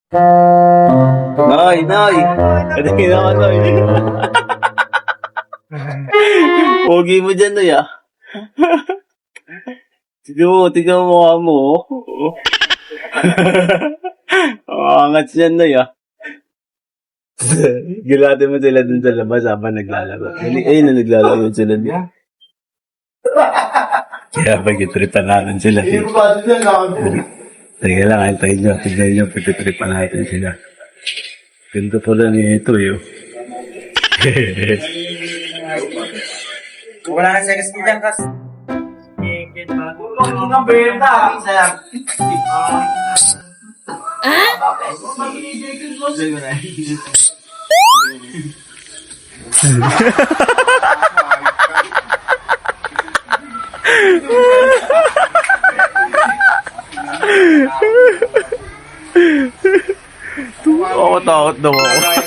Nay, Nay! Katingin naman, Nay. Pogi mo dyan, Nay, ah. Tignan mo mukha mo, oh. Angat yan, Nay, ah. Gilate mo sila dun sa labas habang naglalaro. Ayun na naglalaro sila dun. Kaya pag-itripan natin sila. Teka lang, antayin nyo. Tignan nyo, pag-itripan natin sila. Ganda pala ni ito, yun. Wala na sa gas nilang kas. Ano nga benta? Takot daw ako.